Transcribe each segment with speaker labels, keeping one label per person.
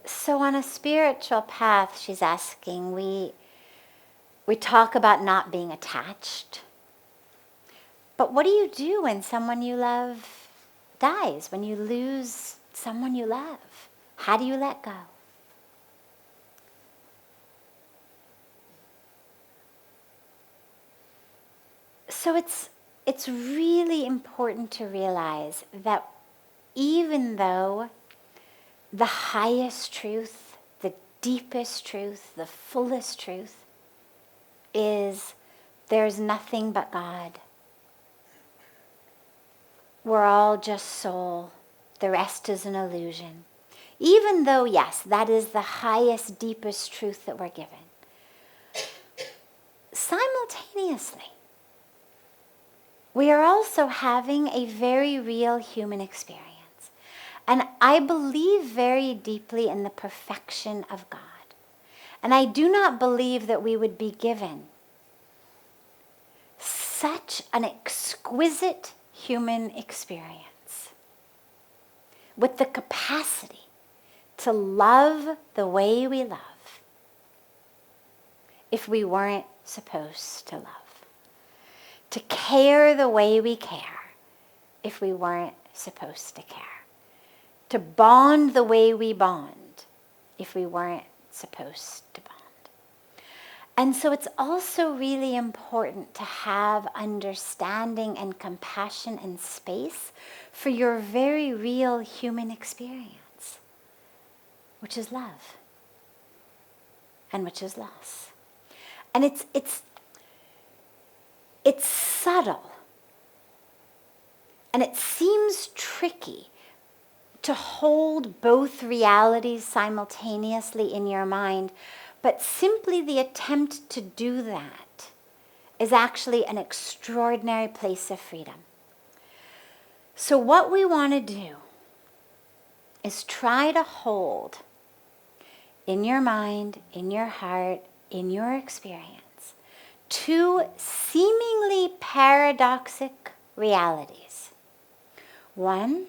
Speaker 1: So on a spiritual path, she's asking, we talk about not being attached. But what do you do when someone you love dies, when you lose someone you love? How do you let go? So it's really important to realize that even though the highest truth, the deepest truth, the fullest truth is there's nothing but God. We're all just soul. The rest is an illusion. Even though, yes, that is the highest, deepest truth that we're given. Simultaneously, we are also having a very real human experience. And I believe very deeply in the perfection of God. And I do not believe that we would be given such an exquisite human experience with the capacity to love the way we love if we weren't supposed to love, to care the way we care if we weren't supposed to care, to bond the way we bond if we weren't supposed to bond. And so it's also really important to have understanding and compassion and space for your very real human experience, which is love and which is loss. And it's subtle, and it seems tricky to hold both realities simultaneously in your mind, but simply the attempt to do that is actually an extraordinary place of freedom. So what we want to do is try to hold in your mind, in your heart, in your experience, two seemingly paradoxic realities. One,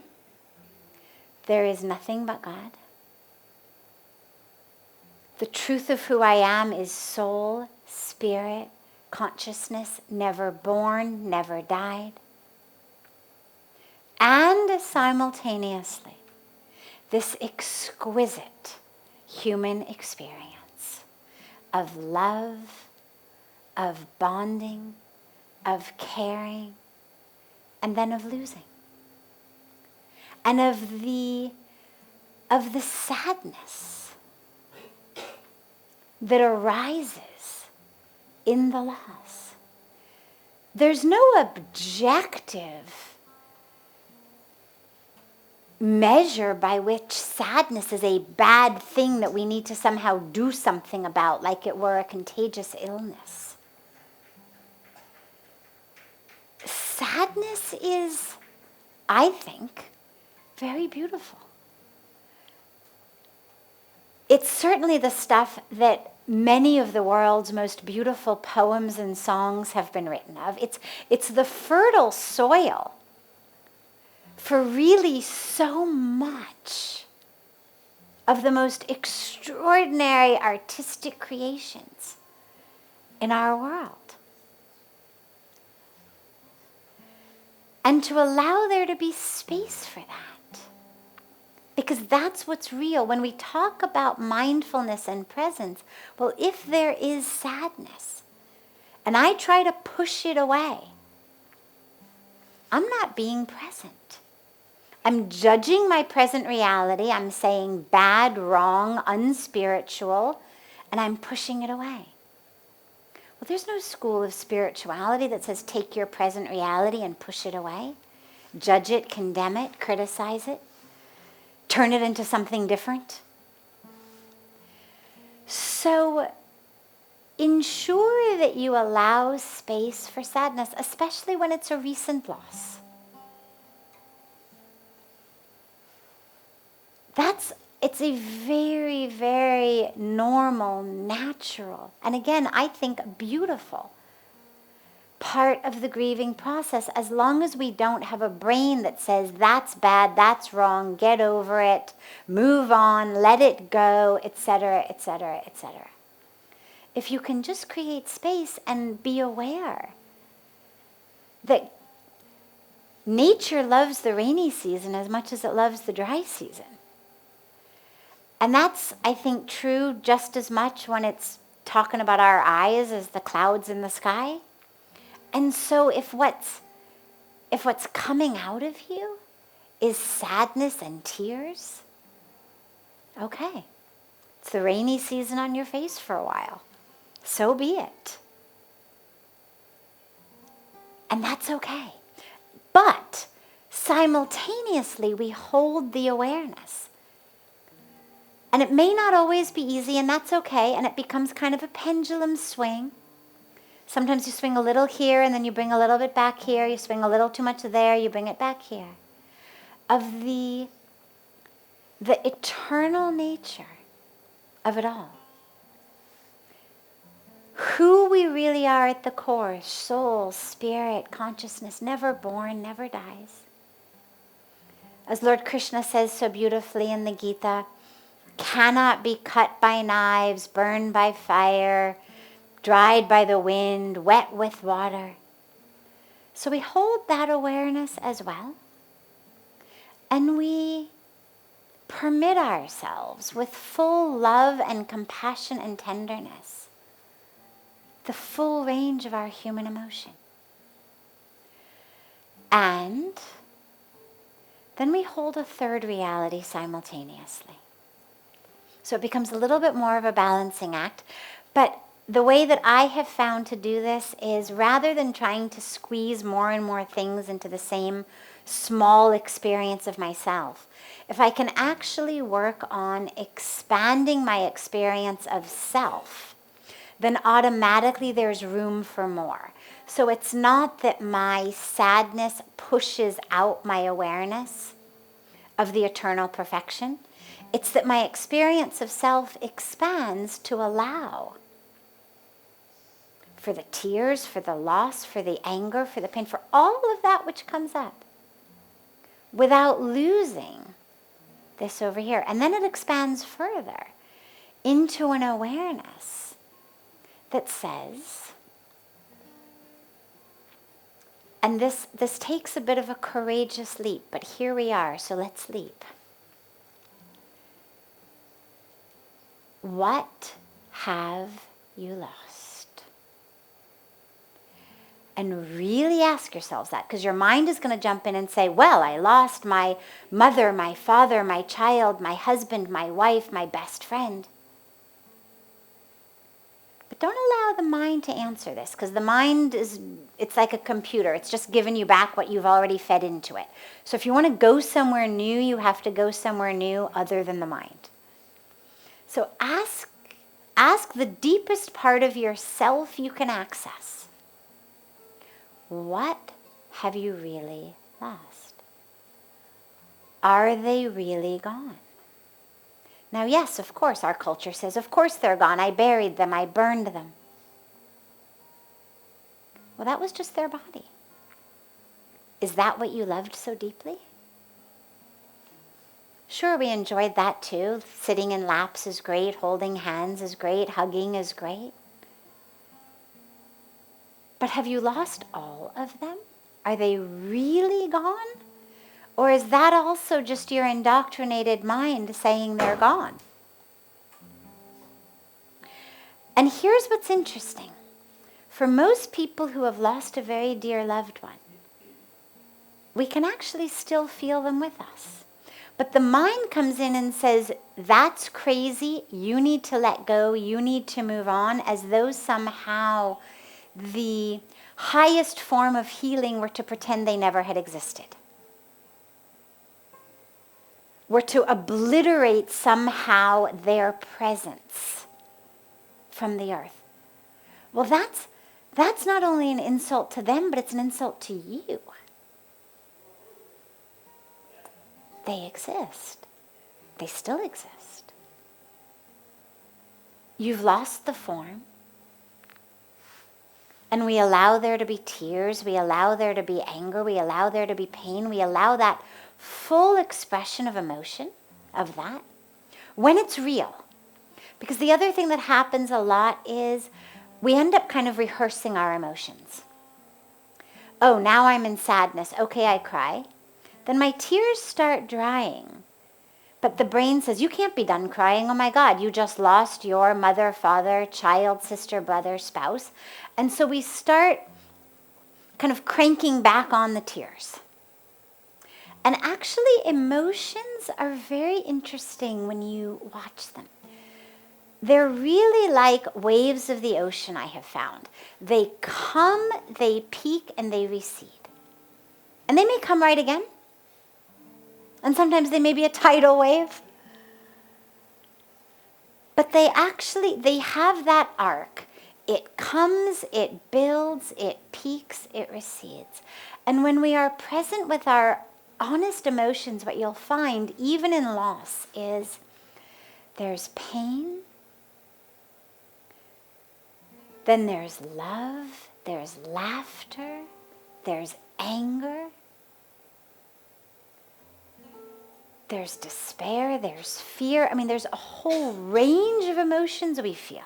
Speaker 1: there is nothing but God. The truth of who I am is soul, spirit, consciousness, never born, never died. And simultaneously, this exquisite human experience of love, of bonding, of caring, and then of losing. And of the sadness that arises in the loss. There's no objective measure by which sadness is a bad thing that we need to somehow do something about, like it were a contagious illness. Sadness is, I think, very beautiful. It's certainly the stuff that many of the world's most beautiful poems and songs have been written of. It's the fertile soil for really so much of the most extraordinary artistic creations in our world. And to allow there to be space for that. Because that's what's real. When we talk about mindfulness and presence, well, if there is sadness, and I try to push it away, I'm not being present. I'm judging my present reality. I'm saying bad, wrong, unspiritual, and I'm pushing it away. Well, there's no school of spirituality that says take your present reality and push it away, judge it, condemn it, criticize it, turn it into something different. So ensure that you allow space for sadness, especially when it's a recent loss. It's a very, very normal, natural, and again, I think beautiful part of the grieving process, as long as we don't have a brain that says, that's bad, that's wrong, get over it, move on, let it go, etc., etc., etc. If you can just create space and be aware that nature loves the rainy season as much as it loves the dry season. And that's, I think, true just as much when it's talking about our eyes as the clouds in the sky. And so if what's coming out of you is sadness and tears, okay, it's the rainy season on your face for a while. So be it. And that's okay. But simultaneously, we hold the awareness. And it may not always be easy, and that's okay, and it becomes kind of a pendulum swing. Sometimes you swing a little here, and then you bring a little bit back here. You swing a little too much there, you bring it back here. Of the eternal nature of it all. Who we really are at the core, soul, spirit, consciousness, never born, never dies. As Lord Krishna says so beautifully in the Gita, cannot be cut by knives, burned by fire, dried by the wind, wet with water. So we hold that awareness as well. And we permit ourselves with full love and compassion and tenderness the full range of our human emotion. And then we hold a third reality simultaneously. So it becomes a little bit more of a balancing act. But the way that I have found to do this is, rather than trying to squeeze more and more things into the same small experience of myself, if I can actually work on expanding my experience of self, then automatically there's room for more. So it's not that my sadness pushes out my awareness of the eternal perfection. It's that my experience of self expands to allow for the tears, for the loss, for the anger, for the pain, for all of that which comes up, without losing this over here. And then it expands further into an awareness that says, and this takes a bit of a courageous leap, but here we are, so let's leap. What have you lost? And really ask yourselves that, because your mind is going to jump in and say, well, I lost my mother, my father, my child, my husband, my wife, my best friend. But don't allow the mind to answer this, because the mind it's like a computer. It's just giving you back what you've already fed into it. So if you want to go somewhere new, you have to go somewhere new other than the mind. So ask the deepest part of yourself you can access. What have you really lost? Are they really gone? Now, yes, of course, our culture says, of course they're gone. I buried them. I burned them. Well, that was just their body. Is that what you loved so deeply? Sure, we enjoyed that too. Sitting in laps is great. Holding hands is great. Hugging is great. But have you lost all of them? Are they really gone? Or is that also just your indoctrinated mind saying they're gone? And here's what's interesting. For most people who have lost a very dear loved one, we can actually still feel them with us. But the mind comes in and says, that's crazy, you need to let go, you need to move on, as though somehow the highest form of healing were to pretend they never had existed. Were to obliterate somehow their presence from the earth. Well, that's not only an insult to them, but it's an insult to you. They exist. They still exist. You've lost the form. And we allow there to be tears, we allow there to be anger, we allow there to be pain, we allow that full expression of emotion, of that, when it's real. Because the other thing that happens a lot is we end up kind of rehearsing our emotions. Oh, now I'm in sadness. Okay, I cry. Then my tears start drying. But the brain says, you can't be done crying. Oh my God, you just lost your mother, father, child, sister, brother, spouse. And so we start kind of cranking back on the tears. And actually, emotions are very interesting when you watch them. They're really like waves of the ocean, I have found. They come, they peak, and they recede. And they may come right again. And sometimes they may be a tidal wave. But they have that arc. It comes, it builds, it peaks, it recedes. And when we are present with our honest emotions, what you'll find, even in loss, is there's pain, then there's love, there's laughter, there's anger, there's despair, there's fear. I mean, there's a whole range of emotions we feel.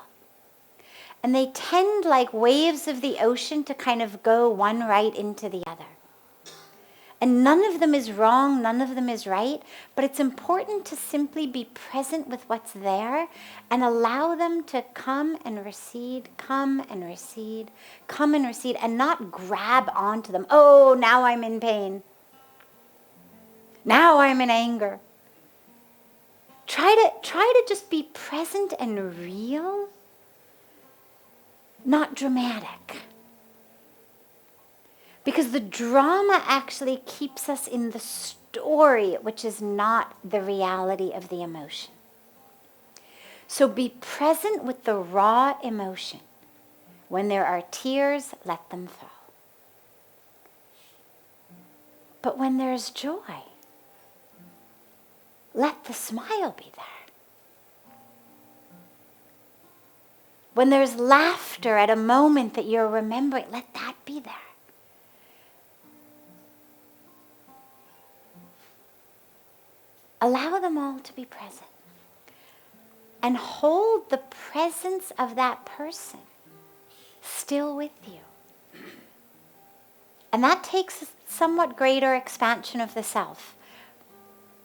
Speaker 1: And they tend, like waves of the ocean, to kind of go one right into the other. And none of them is wrong, none of them is right, but it's important to simply be present with what's there and allow them to come and recede, come and recede, come and recede, and not grab onto them. Oh, now I'm in pain. Now I'm in anger. Try to just be present and real, not dramatic. Because the drama actually keeps us in the story, which is not the reality of the emotion. So be present with the raw emotion. When there are tears, let them fall. But when there's joy, let the smile be there. When there's laughter at a moment that you're remembering, let that be there. Allow them all to be present. And hold the presence of that person still with you. And that takes a somewhat greater expansion of the self.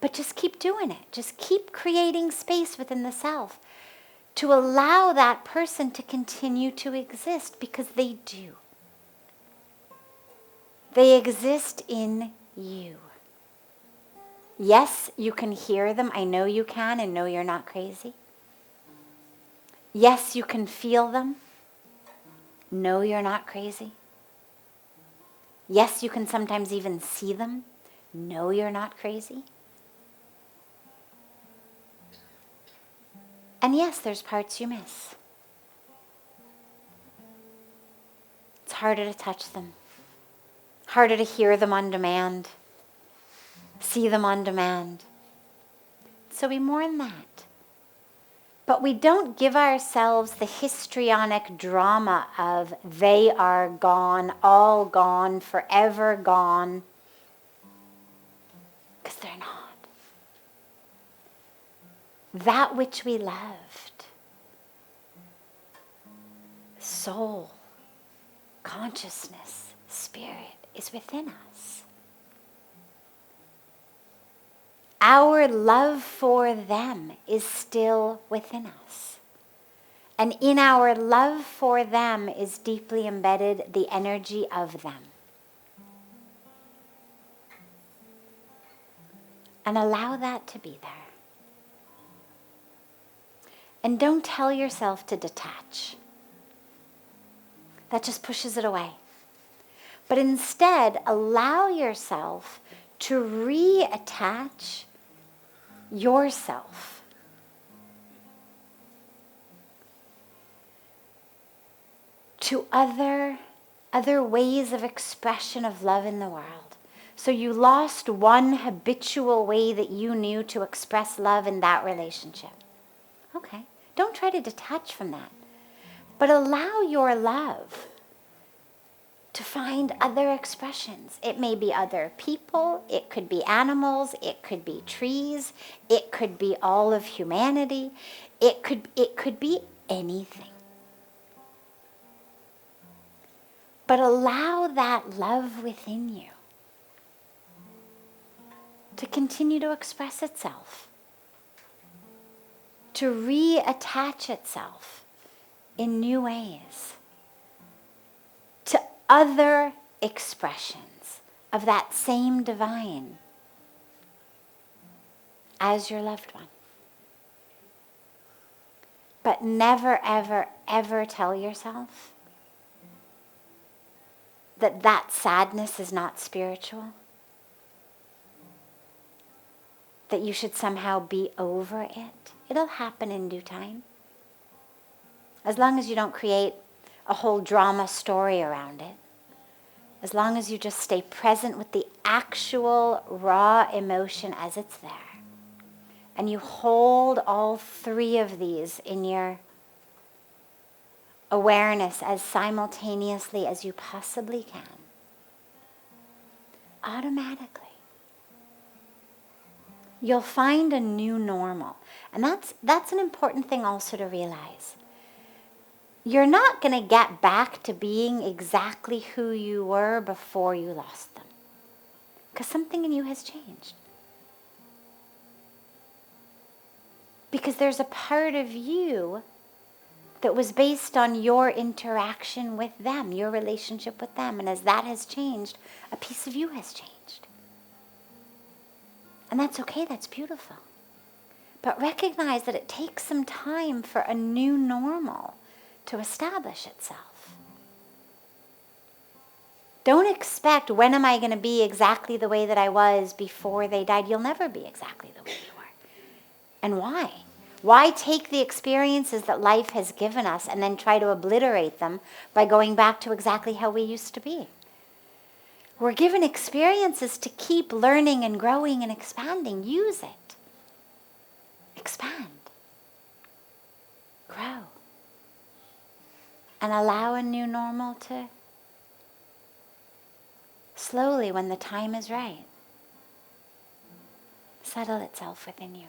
Speaker 1: But just keep doing it. Just keep creating space within the self to allow that person to continue to exist, because they do. They exist in you. Yes, you can hear them. I know you can, and know you're not crazy. Yes, you can feel them. No, you're not crazy. Yes, you can sometimes even see them. No, you're not crazy. And yes, there's parts you miss. It's harder to touch them. Harder to hear them on demand. See them on demand. So we mourn that. But we don't give ourselves the histrionic drama of they are gone, all gone, forever gone. Because they're not. That which we loved, soul, consciousness, spirit, is within us. Our love for them is still within us. And in our love for them is deeply embedded the energy of them. And allow that to be there. And don't tell yourself to detach. That just pushes it away. But instead, allow yourself to reattach yourself. To other ways of expression of love in the world. So you lost one habitual way that you knew to express love in that relationship. Okay, don't try to detach from that. But allow your love to find other expressions. It may be other people, it could be animals, it could be trees, it could be all of humanity, it could be anything. But allow that love within you to continue to express itself, to reattach itself in new ways to other expressions of that same divine as your loved one. But never, ever, ever tell yourself that that sadness is not spiritual, that you should somehow be over it. It'll happen in due time. As long as you don't create a whole drama story around it. As long as you just stay present with the actual raw emotion as it's there. And you hold all three of these in your awareness as simultaneously as you possibly can. Automatically. You'll find a new normal. And that's an important thing also to realize. You're not going to get back to being exactly who you were before you lost them. Because something in you has changed. Because there's a part of you that was based on your interaction with them, your relationship with them. And as that has changed, a piece of you has changed. And that's okay, that's beautiful. But recognize that it takes some time for a new normal to establish itself. Don't expect, when am I going to be exactly the way that I was before they died? You'll never be exactly the way you were. And why? Why take the experiences that life has given us and then try to obliterate them by going back to exactly how we used to be? We're given experiences to keep learning and growing and expanding. Use it. Expand. Grow. And allow a new normal to slowly, when the time is right, settle itself within you.